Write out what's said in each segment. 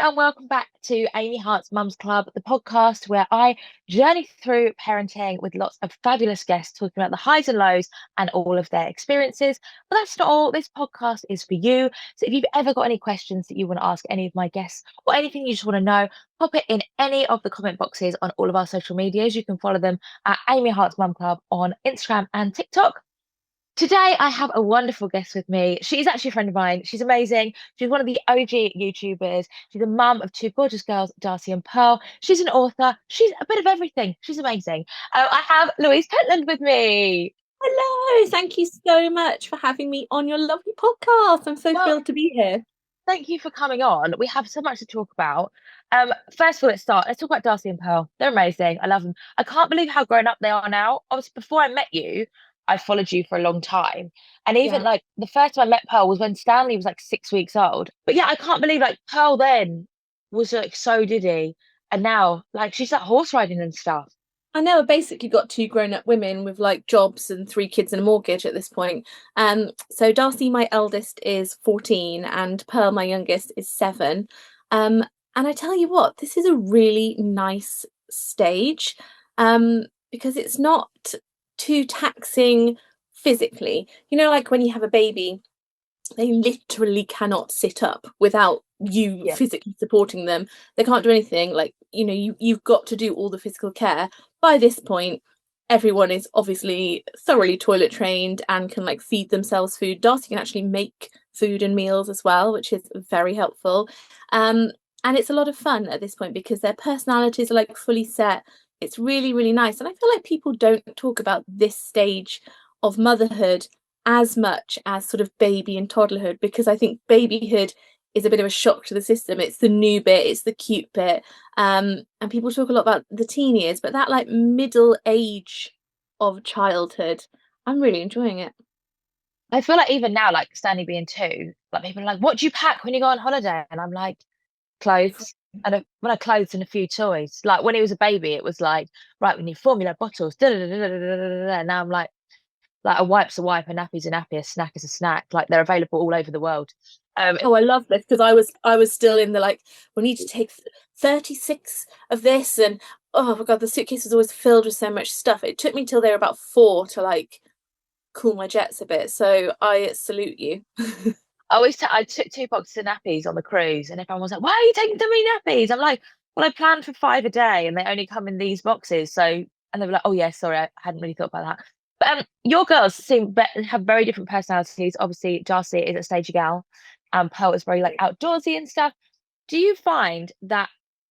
And welcome back to Amy Hart's Mum's Club, the podcast where I journey through parenting with lots of fabulous guests talking about the highs and lows and all of their experiences. But that's not all. This podcast is for you. So if you've ever got any questions that you want to ask any of my guests or anything you just want to know, pop it in any of the comment boxes on all of our social medias. You can follow them at Amy Hart's Mum Club on Instagram and TikTok. Today, I have a wonderful guest with me. She's actually a friend of mine. She's amazing. She's one of the OG YouTubers. She's a mum of two gorgeous girls, Darcy and Pearl. She's an author. She's a bit of everything. She's amazing. I have Louise Pentland with me. Hello, thank you so much for having me on your lovely podcast. I'm so Well, thrilled to be here. thank you for coming on. We have so much to talk about. First of all, let's start. Let's talk about Darcy and Pearl. They're amazing. I love them. I can't believe how grown up they are now. Obviously, before I met you, I followed you for a long time. And even Yeah, like the first time I met Pearl was when Stanley was like 6 weeks old. But yeah, I can't believe like Pearl then was like so diddy. And now like she's like horse riding and stuff. I know. I've basically got two grown-up women with like jobs and three kids and a mortgage at this point. So Darcy, my eldest, is 14, and Pearl, my youngest, is 7. Um, and I tell you what, this is a really nice stage, because it's not too taxing physically. You know, like when you have a baby, they literally cannot sit up without you Yeah. physically supporting them. They can't do anything. Like, you've got to do all the physical care. By this point, everyone is obviously thoroughly toilet trained and can like feed themselves food. Darcy can actually make food and meals as well, which is very helpful. And it's a lot of fun at this point because their personalities are like fully set. It's really, really nice. And I feel like people don't talk about this stage of motherhood as much as sort of baby and toddlerhood, because I think babyhood is a bit of a shock to the system. It's the new bit, it's the cute bit. And people talk a lot about the teen years, but that like middle age of childhood, I'm really enjoying it. I feel like even now, like Stanley being 2, like people are like, what do you pack when you go on holiday? And I'm like, clothes and when I clothes and a few toys. Like when he was a baby, it was like, right, we need formula bottles. Da, da, da, da, da, da, da, da. Now I'm like a wipe's a wipe, a nappy's a nappy, a snack is a snack. Like they're available all over the world. Oh, I love this because I was still in the like, we need to take 36 of this, and oh my God, the suitcase was always filled with so much stuff. It took me till they were about 4 to like cool my jets a bit. So I salute you. I took 2 boxes of nappies on the cruise, and everyone was like, "Why are you taking so many nappies?" I'm like, "Well, I planned for 5 a day, and they only come in these boxes." So, and they were like, "Oh yeah, sorry, I hadn't really thought about that." But your girls have very different personalities. Obviously, Darcy is a stagey gal, and Pearl is very like outdoorsy and stuff. Do you find that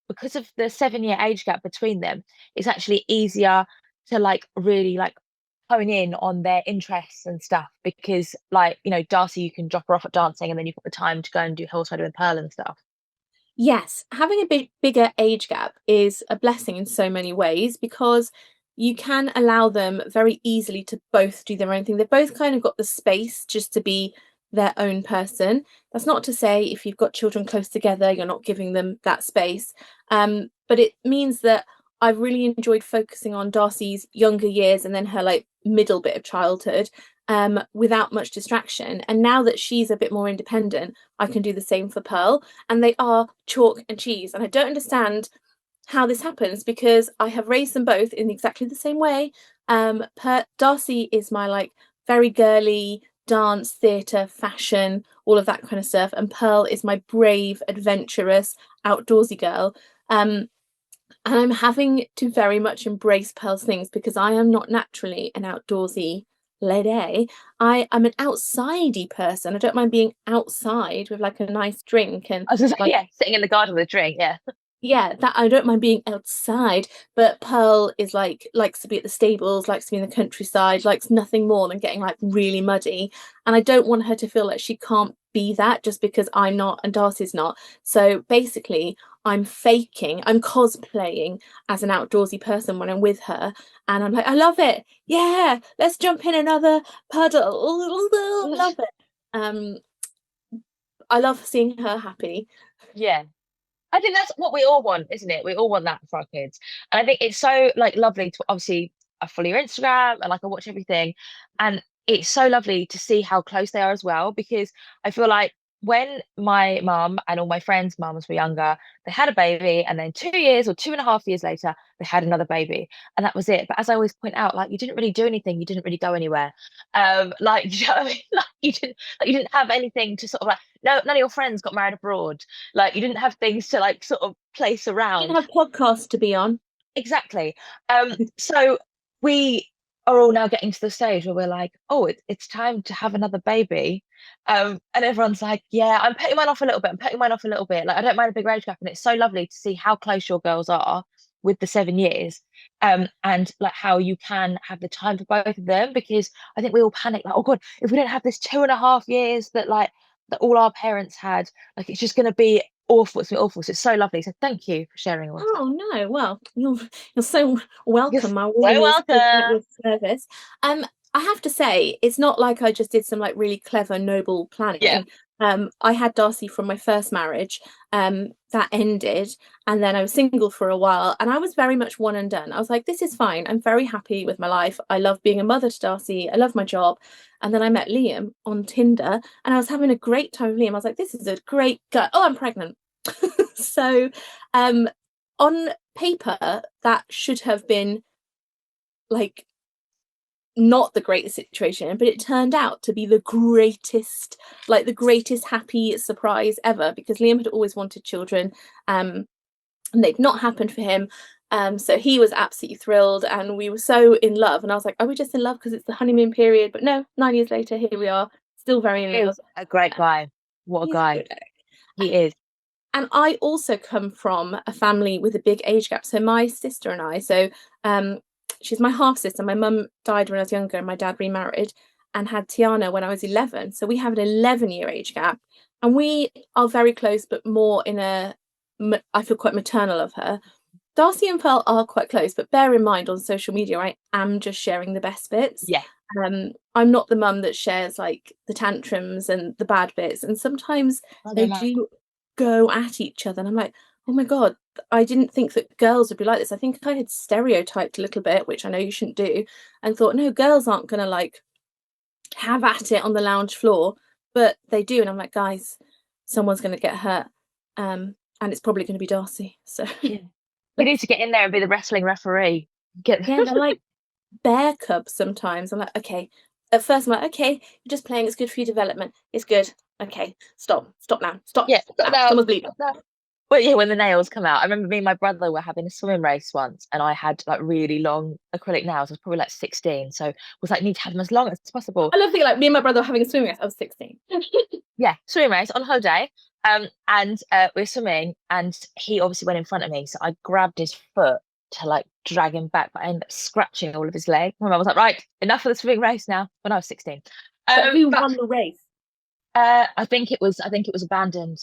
because of the 7 year age gap between them, it's actually easier to like really like hone in on their interests and stuff? Because like, Darcy, you can drop her off at dancing and then you've got the time to go and do horse riding with Pearl and stuff. Yes, having a bigger age gap is a blessing in so many ways because you can allow them very easily to both do their own thing. They've both kind of got the space just to be their own person. That's not to say if you've got children close together, you're not giving them that space. But it means that I've really enjoyed focusing on Darcy's younger years and then her like middle bit of childhood, without much distraction. And now that she's a bit more independent, I can do the same for Pearl, and they are chalk and cheese. And I don't understand how this happens because I have raised them both in exactly the same way. Darcy is my like very girly dance, theatre, fashion, all of that kind of stuff, and Pearl is my brave, adventurous, outdoorsy girl. And I'm having to very much embrace Pearl's things because I am not naturally an outdoorsy lady. I am an outsidey person. I don't mind being outside with like a nice drink and I was just like, like, yeah, sitting in the garden with a drink. Yeah. yeah, that I don't mind being outside. But Pearl is like likes to be at the stables, likes to be in the countryside, likes nothing more than getting like really muddy. And I don't want her to feel like she can't be that just because I'm not and Darcy's not. So basically, I'm cosplaying as an outdoorsy person when I'm with her, and I'm like, I love it. Yeah, let's jump in another puddle. Love it. Um, I love seeing her happy. Yeah. I think that's what we all want, isn't it? We all want that for our kids. And I think it's so like lovely to obviously I follow your Instagram and like I watch everything. And it's so lovely to see how close they are as well, because I feel like when my mum and all my friends' mums were younger, they had a baby, and then 2 years or 2.5 years later, they had another baby, and that was it. But as I always point out, like you didn't really do anything, you didn't really go anywhere. Like you know what I mean? Like you didn't have anything to sort of like no, none of your friends got married abroad. Like you didn't have things to like sort of place Didn't around. have podcasts to be on. Exactly. So we are all now getting to the stage where we're like, oh, it's time to have another baby. And everyone's like, yeah, I'm putting mine off a little bit. I'm putting mine off a little bit. Like, I don't mind a big age gap. And it's so lovely to see how close your girls are with the 7 years. And like how you can have the time for both of them, because I think we all panic, like, oh God, if we don't have this 2.5 years that like that all our parents had, like it's just gonna be awful. It's been awful. So it's so lovely. So thank you for sharing all of that. Oh no, well, you're so You're welcome. so I really is at welcome. your service. I have to say, it's not like I just did some like really clever, noble Yeah. planning. I had Darcy from my first marriage. That ended, and then I was single for a while, and I was very much one and done. I was like, this is fine. I'm very happy with my life. I love being a mother to Darcy. I love my job. And then I met Liam on Tinder, and I was having a great time with Liam. I was like, this is a great guy. Oh, I'm pregnant. So, um, on paper, that should have been like not the greatest situation, but it turned out to be the greatest happy surprise ever, because Liam had always wanted children, and they'd not happened for him. So he was absolutely thrilled, and we were so in love. And I was like, are we just in love because it's the honeymoon period? But no, 9 years later, here we are, still very in love. He's a great guy. What a He's a guy. good egg. He is. And I also come from a family with a big age gap. So my sister and I, so um, she's my half sister. My mum died when I was younger, and my dad remarried and had Tiana when I was 11. So we have an 11-year age gap, and we are very close, but more in I feel quite maternal of her. Darcy and Pearl are quite close, but bear in mind on social media, I am just sharing the best bits. Yeah. I'm not the mum that shares like the tantrums and the bad bits, and sometimes Oh, they're they like, do go at each other, and I'm like, oh my god, I didn't think that girls would be like this. I think I had stereotyped a little bit, which I know you shouldn't do, and thought, no, girls aren't gonna like have at it on the lounge floor, but they do, and I'm like, guys, someone's gonna get hurt, and it's probably gonna be Darcy. So yeah. You need to get in there and be the wrestling referee. Get yeah, they're like bear cubs sometimes. I'm like, okay. At first, I'm like, okay, you're just playing. It's good for your development. It's good. Okay, stop. Stop now. Stop. yeah. Stop now. No, Someone's bleeding. no. Well, yeah, when the nails come out. I remember me and my brother were having a swimming race once, and I had like really long acrylic nails. I was probably like 16, so was like need to have them as long as possible. I love thinking like me and my brother were having a swimming race. I was 16. Yeah, swimming race on holiday. And we were swimming, and he obviously went in front of me, so I grabbed his foot to like drag him back, but I ended up scratching all of his leg. My mum was like, "Right, enough of the swimming race now." When I was 16, But who but won the race? I think it was abandoned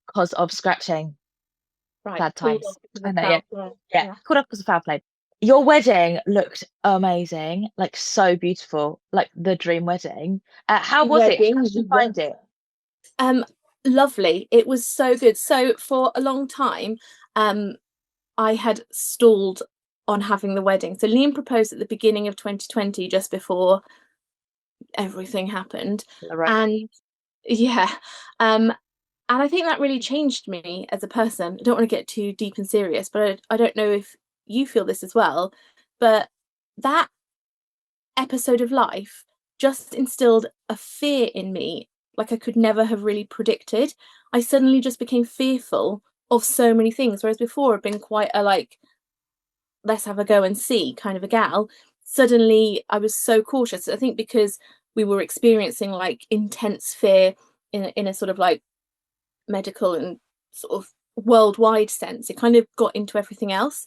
because of scratching. Right, Bad called times. off because I of know, yeah, foul play. yeah. Yeah. Caught up because of foul play. Your wedding looked amazing, like so beautiful, like the dream wedding. How The was it? How wedding did you was find it? um lovely. It was so good. So for a long time, um, I had stalled on having the wedding. So Liam proposed at the beginning of 2020, just before everything happened. Right. And yeah, um, and I think that really changed me as a person. I don't want to get too deep and serious, but I don't know if you feel this as well. But that episode of life just instilled a fear in me like I could never have really predicted. I suddenly just became fearful of so many things, whereas before I'd been quite a like, let's have a go and see kind of a gal. Suddenly I was so cautious. I think because we were experiencing like intense fear in a sort of like medical and sort of worldwide sense, it kind of got into everything else.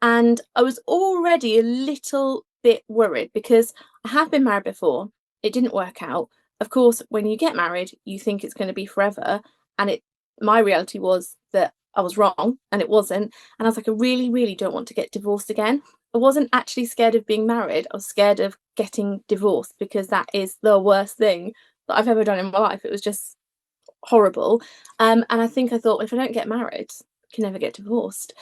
And I was already a little bit worried because I have been married before. It didn't work out. Of course, when you get married, you think it's going to be forever. And my reality was that I was wrong and it wasn't. And I was like, I really, really don't want to get divorced again. I wasn't actually scared of being married. I was scared of getting divorced because that is the worst thing that I've ever done in my life. It was just horrible. And I think I thought, well, if I don't get married, I can never get divorced.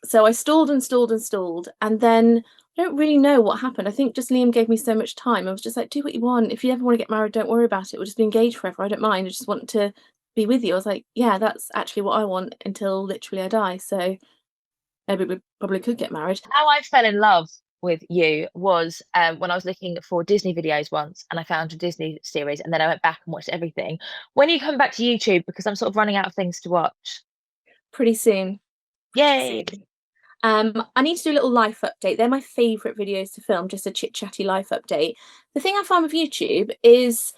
So I stalled and stalled and stalled. And then, I don't really know what happened. I think just Liam gave me so much time. I was just like, do what you want. If you ever want to get married, don't worry about it. We'll just be engaged forever. I don't mind. I just want to be with you. I was like, yeah, that's actually what I want until literally I die. So maybe we probably could get married. How I fell in love with you was when I was looking for Disney videos once and I found a Disney series and then I went back and watched everything. When are you come back to YouTube? Because I'm sort of running out of things to watch. Pretty soon. Pretty Yay. soon. I need to do a little life update. They're my favourite videos to film, just a chit-chatty life update. The thing I find with YouTube is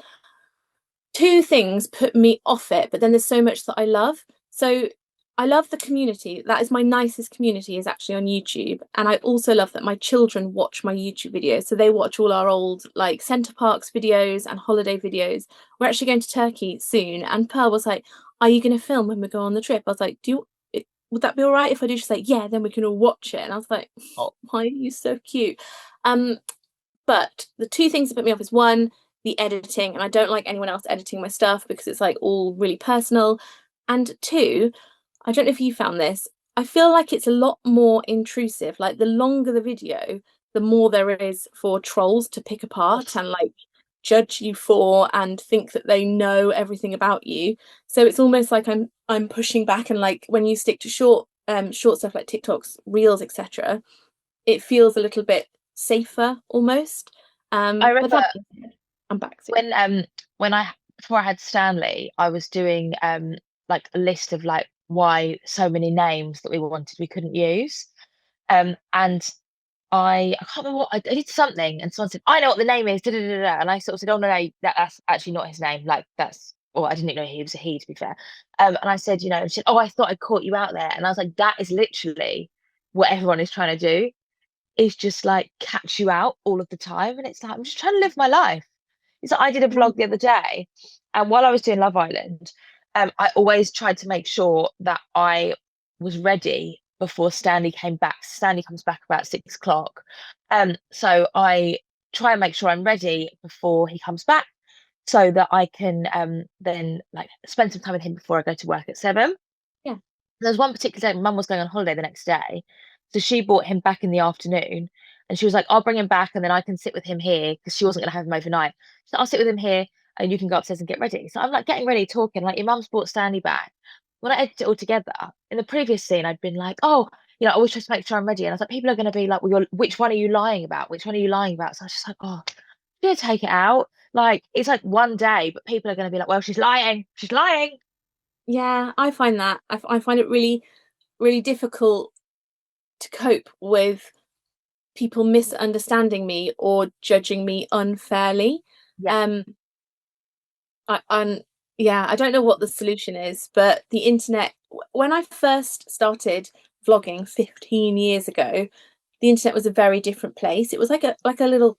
two things put me off it, but then there's so much that I love. So I love the community. That is my nicest community, is actually on YouTube. And I also love that my children watch my YouTube videos. So they watch all our old like Center Parks videos and holiday videos. We're actually going to Turkey soon. And Pearl was like, are you going to film when we go on the trip? I was like, would that be all right if I do just say, yeah, then we can all watch it? And I was like, oh, why are you so cute? But the two things that put me off is one, the editing, and I don't like anyone else editing my stuff because it's like all really personal. And two, I don't know if you found this, I feel like it's a lot more intrusive. Like the longer the video, the more there is for trolls to pick apart and like judge you for and think that they know everything about you. So it's almost like I'm pushing back, and like when you stick to short stuff like TikToks, Reels, etc., it feels a little bit safer almost. I But remember that I'm back soon. when I before I had Stanley, I was doing like a list of like why so many names that we wanted we couldn't use. And I can't remember what I did something and someone said, I know what the name is, da, da, da, da. And I sort of said, oh no, that's actually not his name. Like that's or I didn't even know he was a he, to be fair. And I said, and she said, oh, I thought I caught you out there. And I was like, that is literally what everyone is trying to do, is just like catch you out all of the time. And it's like, I'm just trying to live my life. It's like I did a vlog the other day, and while I was doing Love Island, I always tried to make sure that I was ready before Stanley came back. Stanley comes back about 6 o'clock. So I try and make sure I'm ready before he comes back so that I can then like spend some time with him before I go to work at 7. Yeah. There was one particular day, Mum was going on holiday the next day. So she brought him back in the afternoon and she was like, I'll bring him back and then I can sit with him here because she wasn't going to have him overnight. So I'll sit with him here and you can go upstairs and get ready. So I'm like getting ready, talking, like your mum's brought Stanley back. When I edited it all together, in the previous scene, I'd been like, oh, I always try to make sure I'm ready. And I was like, people are going to be like, well, which one are you lying about? Which one are you lying about? So I was just like, oh, I'm going to take it out. Like, it's like one day, but people are going to be like, well, she's lying. She's lying. Yeah, I find that. I find it really, really difficult to cope with people misunderstanding me or judging me unfairly. Yeah. Um, I'm yeah, I don't know what the solution is, but the internet, when I first started vlogging 15 years ago, the internet was a very different place. It was like a little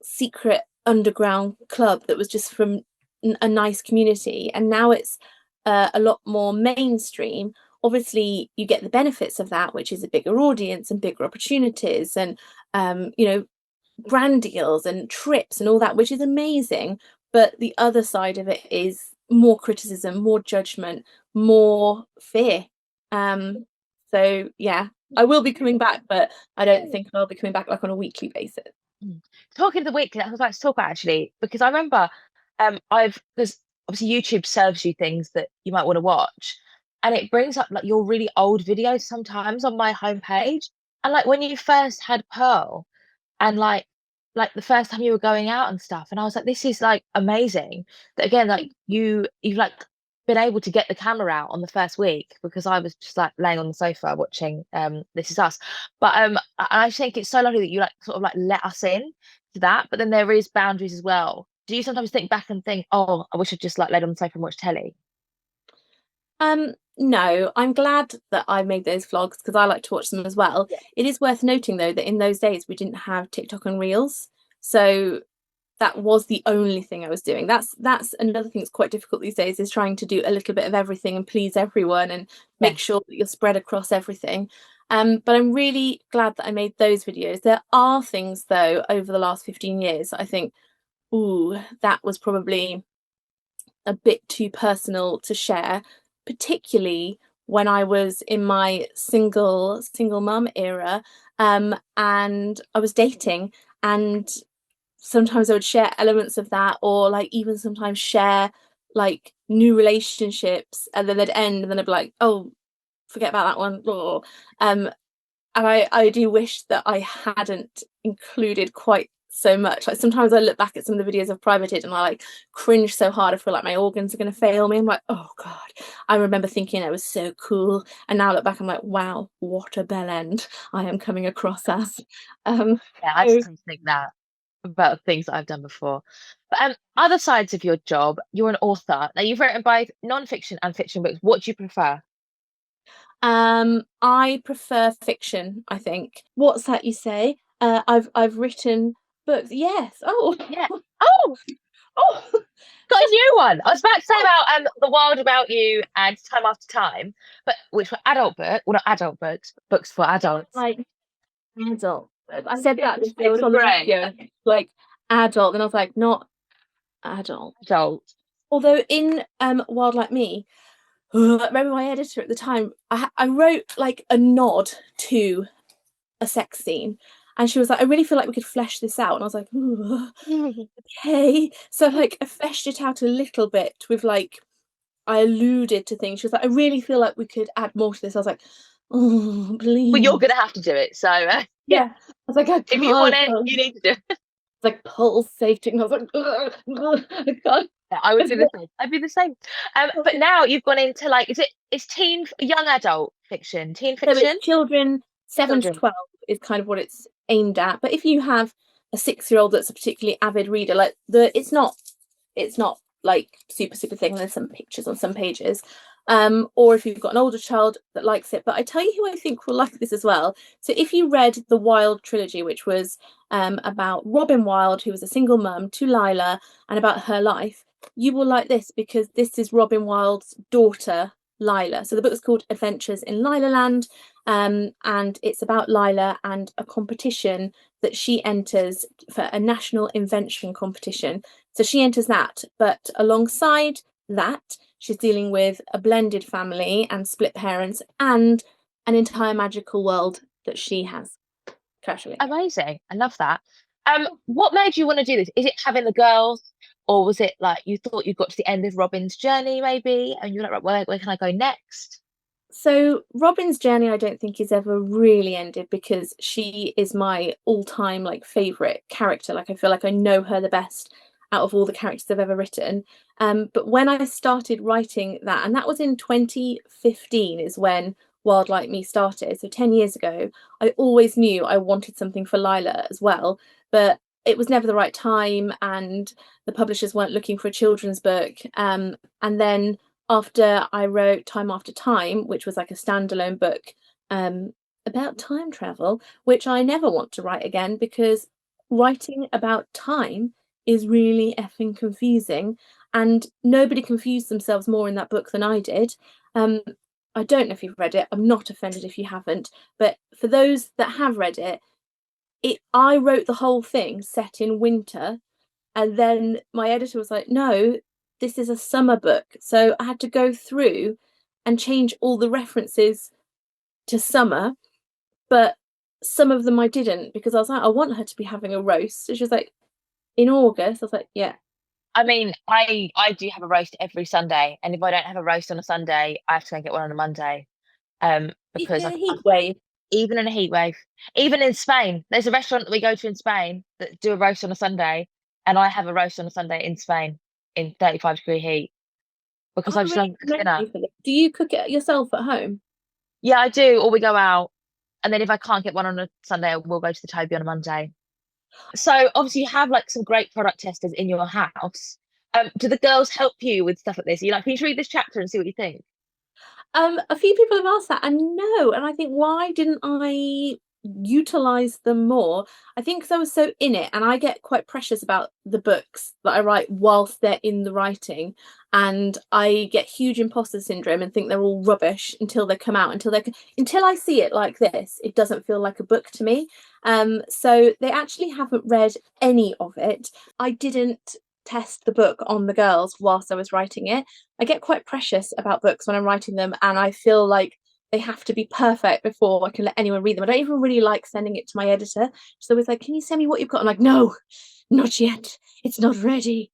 secret underground club that was just from a nice community, and now it's a lot more mainstream. Obviously, you get the benefits of that, which is a bigger audience and bigger opportunities, and brand deals and trips and all that, which is amazing. But the other side of it is more criticism, more judgment, more fear. So yeah, I will be coming back, but I don't think I'll be coming back like on a weekly basis. Mm. Talking of the weekly, that's what I was about to talk about actually, because I remember there's obviously YouTube serves you things that you might want to watch, and it brings up like your really old videos sometimes on my homepage. And like when you first had Pearl, and like the first time you were going out and stuff, and I was like, this is like amazing that again like you've like been able to get the camera out on the first week, because I was just like laying on the sofa watching This Is Us. But I just think it's so lovely that you like sort of like let us in to that, but then there is boundaries as well. Do you sometimes think back and think, oh, I wish I'd just like laid on the sofa and watched telly? No, I'm glad that I made those vlogs because I like to watch them as well. Yeah. It is worth noting though that in those days we didn't have TikTok and Reels, so that was the only thing I was doing. That's another thing that's quite difficult these days, is trying to do a little bit of everything and please everyone and Yeah. make sure that you're spread across everything. But I'm really glad that I made those videos. There are things though over the last 15 years that I think, ooh, that was probably a bit too personal to share, particularly when I was in my single mum era, and I was dating, and sometimes I would share elements of that, or like even sometimes share like new relationships, and then they'd end, and then I'd be like, oh, forget about that one. And I do wish that I hadn't included quite so much. Like sometimes I look back at some of the videos I've privated and I like cringe so hard. I feel like my organs are going to fail me. I'm like, oh God. I remember thinking it was so cool. And now I look back, I'm like, wow, what a bell end I am coming across as. Um, Yeah, I so, just think that about things that I've done before. But other sides of your job, you're an author. Now you've written both non-fiction and fiction books. What do you prefer? I prefer fiction, I think. What's that you say? I've written books. Yes. Oh, Yeah. Oh, oh, got a new one. I was about to say about The Wild About You and Time After Time, but which were adult book, well not adult books, but books for adults. like adult. I said that just on the radio, like adult, and I was like, not adult. Adult. Although in Wild Like Me, I remember my editor at the time, I wrote like a nod to a sex scene, and she was like, I really feel like we could flesh this out, and I was like, "Ooh, okay." So like I fleshed it out a little bit with like I alluded to things. She was like, I really feel like we could add more to this. I was like, oh, Well, you're please. gonna have to do it. So yeah, Yeah. I was like, I if you want can't. it, you need to do it. It's like pulsating. I was like, ugh, I can't. Yeah, I would do the same. I'd be the same. But now you've gone into like, is teen, young adult fiction, teen So it's fiction? children 7 to Children. 12 is kind of what it's aimed at. But if you have a 6-year-old that's a particularly avid reader, like it's not like super thing. There's some pictures on some pages. Or if you've got an older child that likes it. But I tell you who I think will like this as well. So if you read the Wilde trilogy, which was about Robin Wilde, who was a single mum, to Lila, and about her life, you will like this because this is Robin Wilde's daughter, Lila. So the book is called Adventures in LylaLand, and it's about Lila and a competition that she enters for a national invention competition. So she enters that, but alongside that, she's dealing with a blended family and split parents and an entire magical world that she has. Casually. Amazing. I love that. What made you want to do this? Is it having the girls, or was it like you thought you got to the end of Robin's journey, maybe, and you're like, right, where can I go next? So Robin's journey, I don't think is ever really ended because she is my all-time like favorite character. Like I feel like I know her the best out of all the characters I've ever written. But when I started writing that, and that was in 2015, is when Wild Like Me started. So 10 years ago, I always knew I wanted something for Lila as well, but it was never the right time, and the publishers weren't looking for a children's book. And then after I wrote Time After Time, which was like a standalone book about time travel, which I never want to write again because writing about time is really effing confusing, and nobody confused themselves more in that book than I did. I don't know if you've read it. I'm not offended if you haven't, but for those that have read it, I wrote the whole thing set in winter, and then my editor was like, no, this is a summer book. So I had to go through and change all the references to summer, but some of them I didn't because I was like, I want her to be having a roast. So she was like, in August. I was like, yeah. I mean, I do have a roast every Sunday, and if I don't have a roast on a Sunday, I have to go and get one on a Monday. Even Because in a heat wave. even in a heat wave, even in Spain, there's a restaurant that we go to in Spain that do a roast on a Sunday, and I have a roast on a Sunday in Spain in 35-degree heat because Oh, I just really? love dinner. Do you cook it yourself at home? Yeah, I do. Or we go out, and then if I can't get one on a Sunday, we'll go to the Toby on a Monday. So obviously you have like some great product testers in your house. Do the girls help you with stuff like this? Are you like, can you read this chapter and see what you think? A few people have asked that, and no, and I think why didn't I utilize them more? I think because I was so in it, and I get quite precious about the books that I write whilst they're in the writing, and I get huge imposter syndrome and think they're all rubbish until they come out, until I see it like this, it doesn't feel like a book to me. So they actually haven't read any of it. I didn't test the book on the girls whilst I was writing it. I get quite precious about books when I'm writing them, and I feel like they have to be perfect before I can let anyone read them. I don't even really like sending it to my editor. So it's like, can you send me what you've got? I'm like, no, not yet. It's not ready.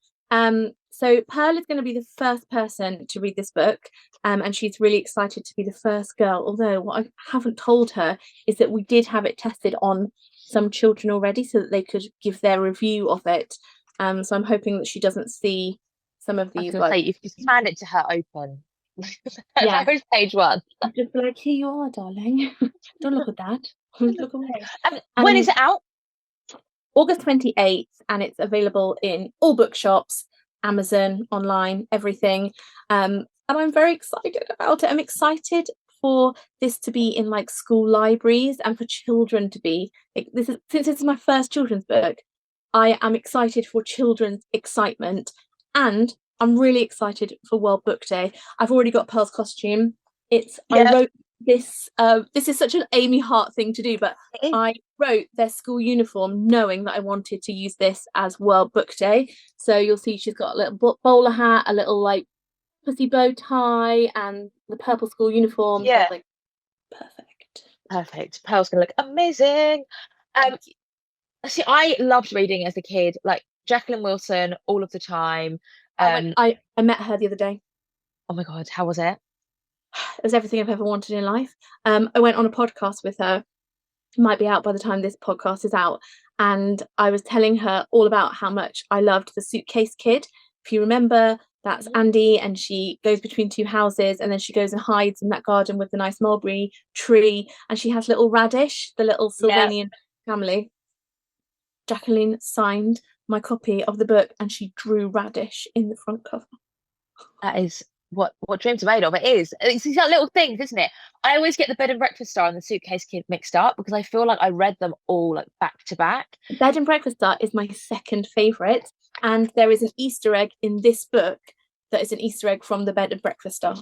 So Pearl is going to be the first person to read this book, and she's really excited to be the first girl. Although what I haven't told her is that we did have it tested on some children already, so that they could give their review of it. So I'm hoping that she doesn't see some of I was these going to say, like, you've just hand it to her open. yeah, That was page one. just be like, here you are, darling. Don't look at that. Look away. When is Um, it out? August 28th, and it's available in all bookshops, Amazon, online, everything. And I'm very excited about it. I'm excited for this to be in like school libraries and for children to be like, this is, since it's my first children's book, I am excited for children's excitement, and I'm really excited for World Book Day. I've already got Pearl's costume. I Yeah, wrote this. This is such an Amy Hart thing to do, but it is. I wrote their school uniform knowing that I wanted to use this as World Book Day. So you'll see she's got a little bowler hat, a little like pussy bow tie, and the purple school uniform. So I Yeah, was like, perfect. perfect. Pearl's gonna look amazing. Um, Thank you. see, I loved reading as a kid, like Jacqueline Wilson all of the time. Um, I met her the other day. oh my God, how was it? It was everything I've ever wanted in life. I went on a podcast with her. It might be out by the time this podcast is out. And I was telling her all about how much I loved The Suitcase Kid. If you remember, that's Mhm. Andy, and she goes between two houses, and then she goes and hides in that garden with the nice mulberry tree. And she has little Radish, the little Yeah, Sylvanian family. Jacqueline signed my copy of the book, and she drew Radish in the front cover. that is what dreams are made of. It is. It's these like little things, isn't it? I always get the Bed and Breakfast Star and the Suitcase Kid mixed up because I feel like I read them all like back to back. Bed and Breakfast Star is my second favourite, and there is an Easter egg in this book that is an Easter egg from the Bed and Breakfast Star.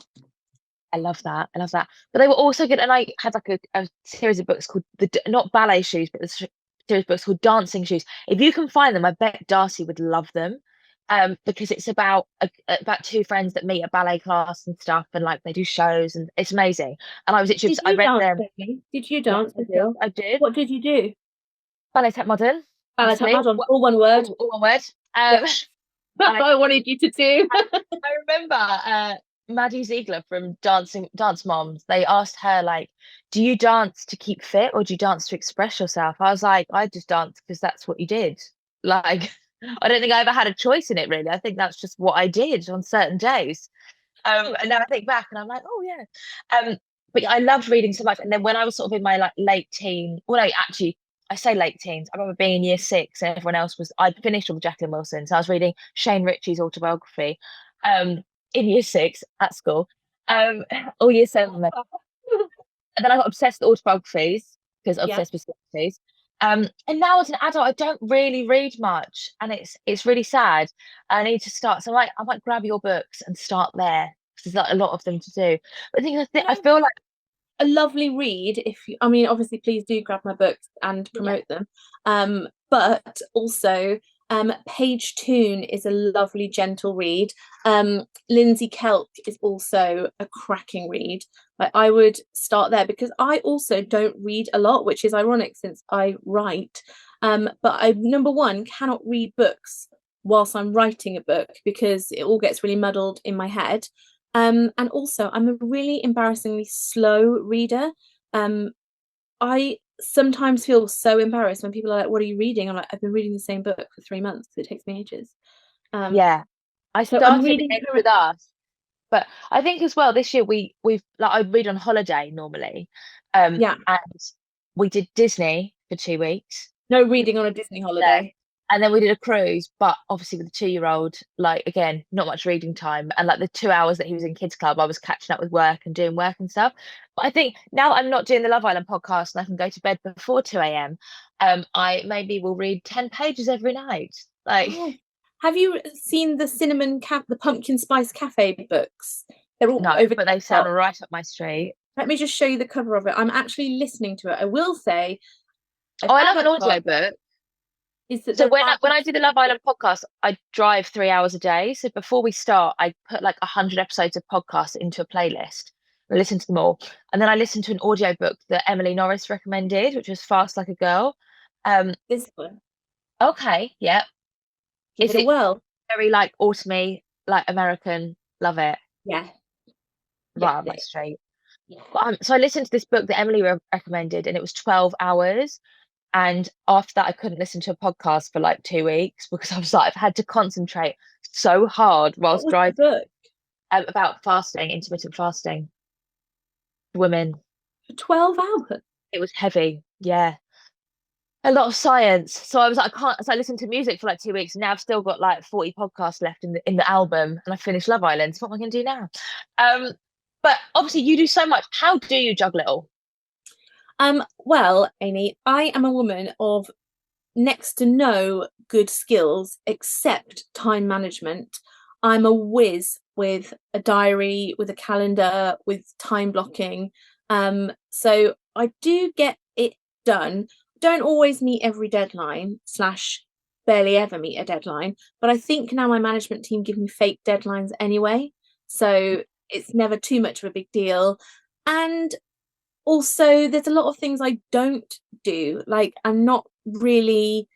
I love that. I love that. But they were also good, and I had like a series of books called the not ballet shoes, but the series of books called Dancing Shoes. If you can find them, I bet Darcy would love them. Because it's about two friends that meet at ballet class and stuff, and like they do shows, and it's amazing. And I was literally Did I you read dance, them. Becky? Did you Yes, dance I as did. well? I did. What did you do? Ballet Tap Modern, Ballet Tap obviously. Madon, all one word. All one word. Yeah, that's I what I wanted you to do. I remember Maddie Ziegler from Dance Moms. They asked her like, "Do you dance to keep fit or do you dance to express yourself?" I was like, "I just dance because that's what you did." Like, I don't think I ever had a choice in it really. I think that's just what I did on certain days. And now I think back and I'm like, "Oh yeah." But yeah, I loved reading so much. And then when I was sort of in my like late teen, well, no, actually, I say late teens. I remember being in year six and everyone else was. I'd finished with Jacqueline Wilson, so I was reading Shane Ritchie's autobiography um, in year six at school, um, or year seven. And then I got obsessed with autobiographies because Yeah. obsessed with celebrities. And now as an adult, I don't really read much, and it's really sad. I need to start. So I might grab your books and start there because there's like a lot of them to do. But I feel like A lovely read. If you, I mean, obviously, please do grab my books and yeah, promote them. But also, Page Toon is a lovely, gentle read. Lindsay Kelk is also a cracking read. Like, I would start there because I also don't read a lot, which is ironic since I write. But I, number one, cannot read books whilst I'm writing a book because it all gets really muddled in my head. And also, I'm a really embarrassingly slow reader. Um, I sometimes feel so embarrassed when people are like, "What are you reading?" I'm like, "I've been reading the same book for 3 months. It takes me ages." Um, yeah. I so I'm started reading again with currently. us, but I think as well this year we've like I read on holiday normally, Yeah, and we did Disney for 2 weeks. no reading on a Disney Day. holiday. And then we did a cruise, but obviously with the 2-year-old, like again, not much reading time. And like the 2 hours that he was in kids club, I was catching up with work and doing work and stuff. But I think now that I'm not doing the Love Island podcast and I can go to bed before 2 a.m., I maybe will read 10 pages every night. Like, Oh, have you seen the pumpkin spice cafe books? They're all no, over but they sound TikTok. right up my street. Let me just show you the cover of it. I'm actually listening to it. I will say, I've Oh, I had love my an book. audiobook. Is that So there when are I do the Love Island podcast, I drive 3 hours a day. So before we start, I put like 100 episodes of podcasts into a playlist. I listen to them all, and then I listened to an audiobook that Emily Norris recommended, which was Fast Like a Girl. this one? Okay, yeah. Give Is it a it whirl. very like autumny, like American? Love it. Yeah. Right Yes, up my it is. street. Yeah. So I listened to this book that Emily recommended, and it was 12 hours. And after that, I couldn't listen to a podcast for like 2 weeks because I was like, I've had to concentrate so hard What whilst was the driving book? about fasting, intermittent fasting, women. For 12 hours. It was heavy. Yeah. A lot of science. So I was like, I can't. So I listened to music for like 2 weeks, and now I've still got like 40 podcasts left in the album, and I finished Love Island. So what am I going to do now? Um, but obviously you do so much. How do you juggle it all? Well, Amy, I am a woman of next to no good skills except time management. I'm a whiz with a diary, with a calendar, with time blocking. So I do get it done. Don't always meet every deadline, slash, barely ever meet a deadline. But I think now my management team give me fake deadlines anyway. So it's never too much of a big deal. And also, there's a lot of things I don't do. Like, I'm not really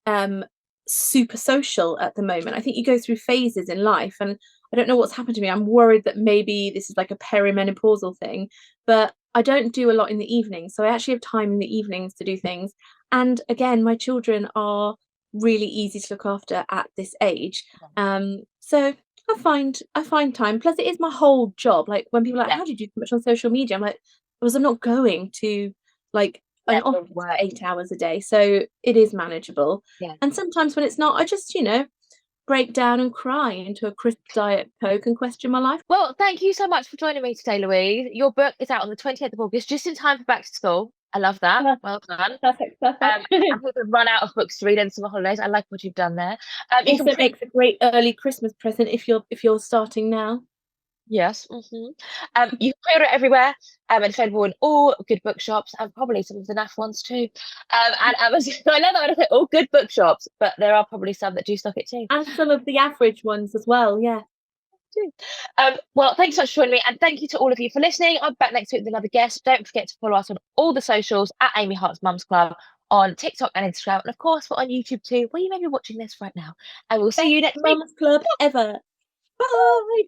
um super social at the moment. I think you go through phases in life, and I don't know what's happened to me. I'm worried that maybe this is like a perimenopausal thing, but I don't do a lot in the evening, so I actually have time in the evenings to do things. And again, my children are really easy to look after at this age. So I find time. Plus, it is my whole job. Like when people are like, Yeah, how do you do so much on social media? I'm like, because I'm not going to like an yeah, for office for work. 8 hours a day, so it is manageable. Yeah. And sometimes when it's not, I just, break down and cry into a crisp diet coke and question my life. Well, thank you so much for joining me today, Louise. Your book is out on the 28th of August, just in time for back to school. I love that. Well done. Perfect, perfect. And people have run out of books to read in the summer holidays. I like what you've done there. You can Also pre makes a great early Christmas present if you're starting now. Yes. You can pre-order it everywhere. And it's available in all good bookshops and probably some of the NAF ones too. And Amazon. I know that when I say all good bookshops, but there are probably some that do stock it too. And some of the average ones as well, yeah. Too. Well, thanks so much for joining me, and thank you to all of you for listening. I'm back next week with another guest. Don't forget to follow us on all the socials at Amy Hart's Mums Club on TikTok and Instagram, and of course we're on YouTube too, where you may be watching this right now. And we'll see Best you next week. Mums Club ever. Bye.